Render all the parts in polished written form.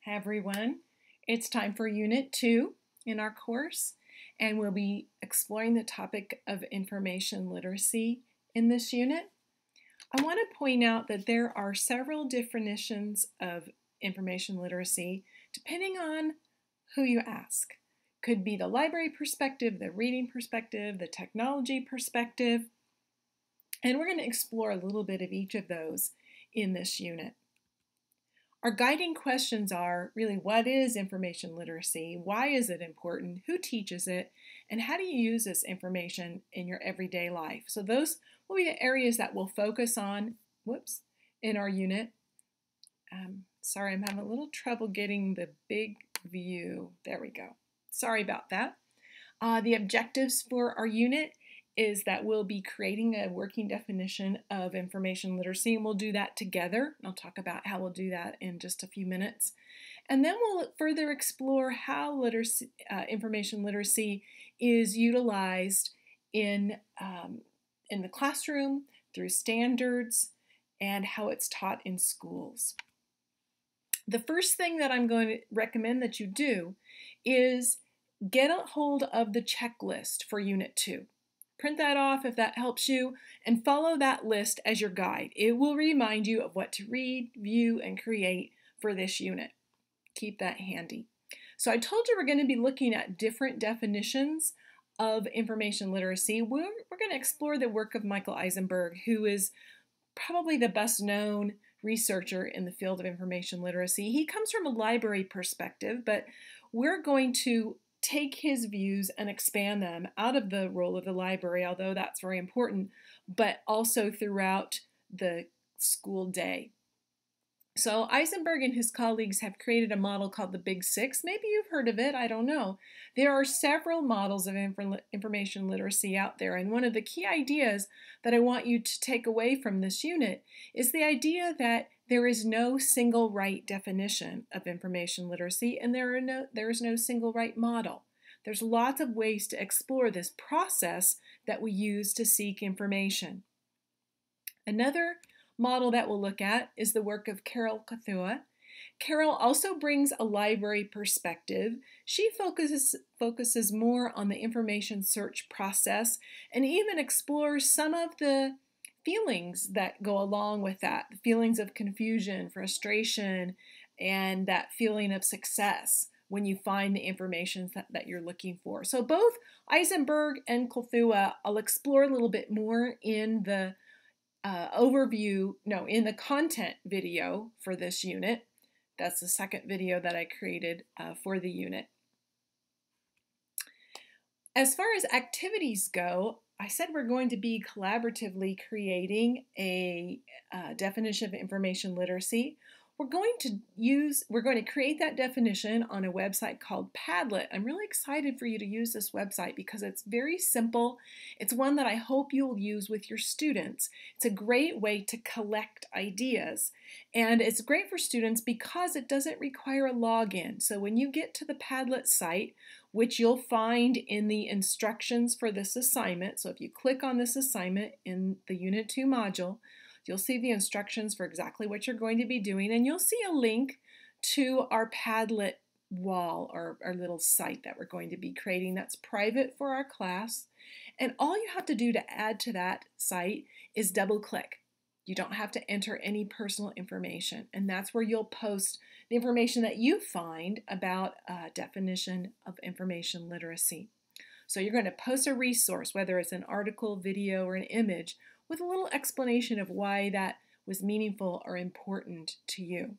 Hi everyone, it's time for Unit 2 in our course, and we'll be exploring the topic of information literacy in this unit. I want to point out that there are several definitions of information literacy depending on who you ask. Could be the library perspective, the reading perspective, the technology perspective, and we're going to explore a little bit of each of those in this unit. Our guiding questions are really, what is information literacy? Why is it important? Who teaches it? And how do you use this information in your everyday life? So those will be the areas that we'll focus on, in our unit. Sorry, I'm having a little trouble getting the big view. There we go. Sorry about that. The objectives for our unit is that we'll be creating a working definition of information literacy, and we'll do that together. I'll talk about how we'll do that in just a few minutes. And then we'll further explore how information literacy is utilized in the classroom, through standards, and how it's taught in schools. The first thing that I'm going to recommend that you do is get a hold of the checklist for Unit 2. Print that off if that helps you, and follow that list as your guide. It will remind you of what to read, view, and create for this unit. Keep that handy. So I told you we're going to be looking at different definitions of information literacy. We're going to explore the work of Michael Eisenberg, who is probably the best known researcher in the field of information literacy. He comes from a library perspective, but we're going to take his views and expand them out of the role of the library, although that's very important, but also throughout the school day. So Eisenberg and his colleagues have created a model called the Big Six. Maybe you've heard of it, I don't know. There are several models of information literacy out there, and one of the key ideas that I want you to take away from this unit is the idea that there is no single right definition of information literacy, and there is no single right model. There's lots of ways to explore this process that we use to seek information. Another model that we'll look at is the work of Carol Kathua. Carol also brings a library perspective. She focuses more on the information search process and even explores some of the feelings that go along with that, the feelings of confusion, frustration, and that feeling of success when you find the information that you're looking for. So both Eisenberg and Kathua, I'll explore a little bit more in the in the content video for this unit. That's the second video that I created for the unit. As far as activities go, I said we're going to be collaboratively creating a definition of information literacy. We're going to create that definition on a website called Padlet. I'm really excited for you to use this website because it's very simple. It's one that I hope you'll use with your students. It's a great way to collect ideas, and it's great for students because it doesn't require a login. So when you get to the Padlet site, which you'll find in the instructions for this assignment, so if you click on this assignment in the Unit 2 module, you'll see the instructions for exactly what you're going to be doing, and you'll see a link to our Padlet wall, or our little site that we're going to be creating that's private for our class. And all you have to do to add to that site is double click. You don't have to enter any personal information, and that's where you'll post the information that you find about a definition of information literacy. So you're going to post a resource, whether it's an article, video, or an image, with a little explanation of why that was meaningful or important to you.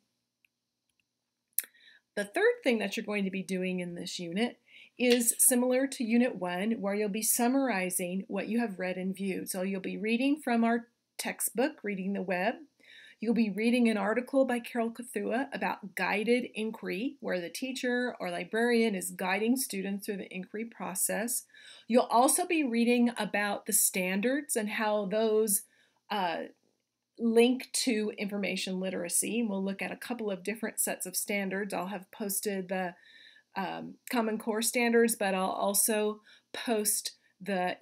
The third thing that you're going to be doing in this unit is similar to Unit 1, where you'll be summarizing what you have read and viewed. So you'll be reading from our textbook, Reading the Web. You'll be reading an article by Carol Kathua about guided inquiry, where the teacher or librarian is guiding students through the inquiry process. You'll also be reading about the standards and how those link to information literacy. We'll look at a couple of different sets of standards. I'll have posted the Common Core standards, but I'll also post the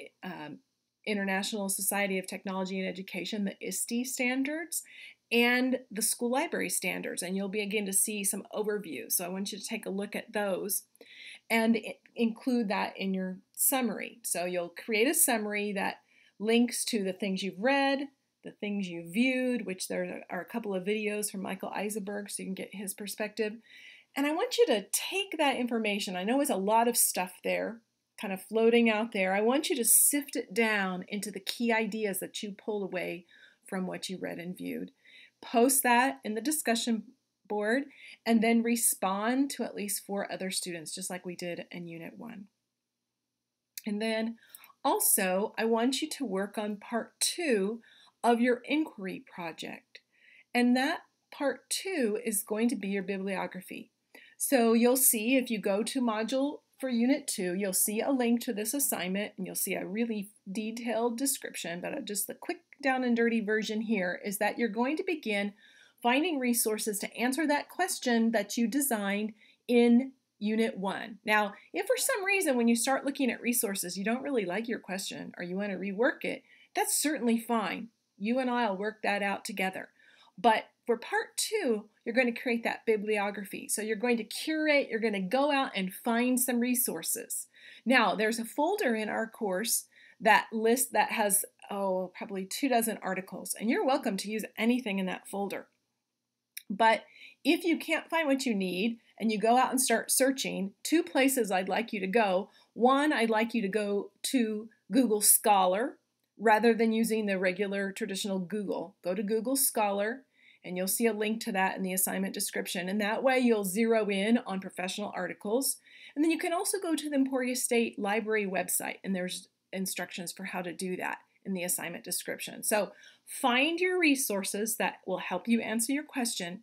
International Society of Technology and Education, the ISTE standards, and the school library standards, and you'll begin to see some overview. So I want you to take a look at those and include that in your summary. So you'll create a summary that links to the things you've read, the things you viewed, which there are a couple of videos from Michael Eisenberg so you can get his perspective. And I want you to take that information. I know it's a lot of stuff there, kind of floating out there. I want you to sift it down into the key ideas that you pulled away from what you read and viewed. Post that in the discussion board and then respond to at least 4 other students, just like we did in Unit 1. And then also, I want you to work on part 2 of your inquiry project. And that part 2 is going to be your bibliography. So you'll see if you go to module for Unit 2, you'll see a link to this assignment and you'll see a really detailed description, but just the quick down and dirty version here is that you're going to begin finding resources to answer that question that you designed in Unit 1. Now, if for some reason when you start looking at resources you don't really like your question or you want to rework it, that's certainly fine. You and I will work that out together. But for part 2, you're going to create that bibliography. So you're going to curate, you're going to go out and find some resources. Now, there's a folder in our course that has, probably 24 articles, and you're welcome to use anything in that folder. But if you can't find what you need and you go out and start searching, 2 places I'd like you to go. One, I'd like you to go to Google Scholar rather than using the regular traditional Google. Go to Google Scholar and you'll see a link to that in the assignment description. And that way you'll zero in on professional articles. And then you can also go to the Emporia State Library website and there's instructions for how to do that in the assignment description. So find your resources that will help you answer your question.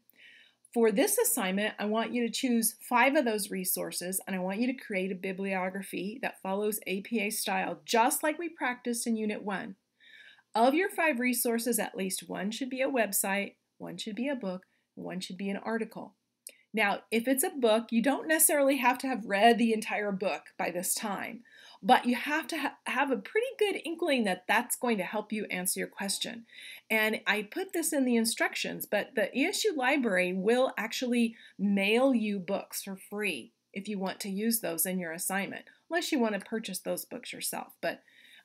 For this assignment, I want you to choose 5 of those resources and I want you to create a bibliography that follows APA style, just like we practiced in Unit 1. Of your 5 resources, at least 1 should be a website, 1 should be a book, 1 should be an article. Now, if it's a book, you don't necessarily have to have read the entire book by this time, but you have to have a pretty good inkling that that's going to help you answer your question. And I put this in the instructions, but the ESU library will actually mail you books for free if you want to use those in your assignment, unless you want to purchase those books yourself. But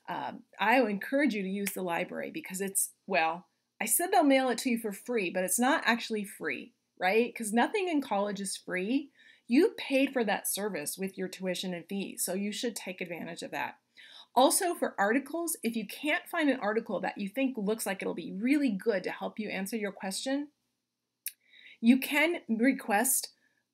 I would encourage you to use the library because I said they'll mail it to you for free, but it's not actually free, right? Because nothing in college is free. You paid for that service with your tuition and fees, so you should take advantage of that. Also, for articles, if you can't find an article that you think looks like it'll be really good to help you answer your question, you can request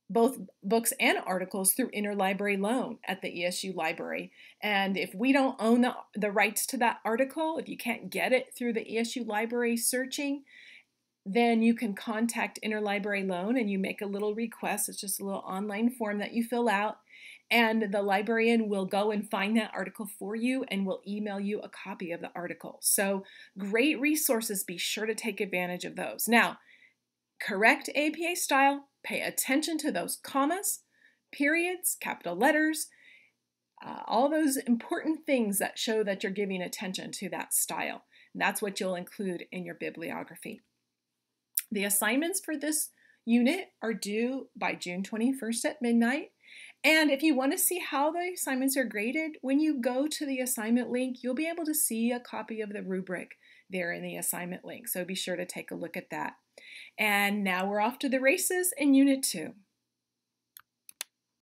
both books and articles through interlibrary loan at the ESU library. And if we don't own the rights to that article, if you can't get it through the ESU library searching, then you can contact Interlibrary Loan and you make a little request. It's just a little online form that you fill out and the librarian will go and find that article for you and will email you a copy of the article. So great resources, be sure to take advantage of those. Now, correct APA style, pay attention to those commas, periods, capital letters, all those important things that show that you're giving attention to that style. And that's what you'll include in your bibliography. The assignments for this unit are due by June 21st at midnight. And if you want to see how the assignments are graded, when you go to the assignment link, you'll be able to see a copy of the rubric there in the assignment link. So be sure to take a look at that. And now we're off to the races in Unit 2.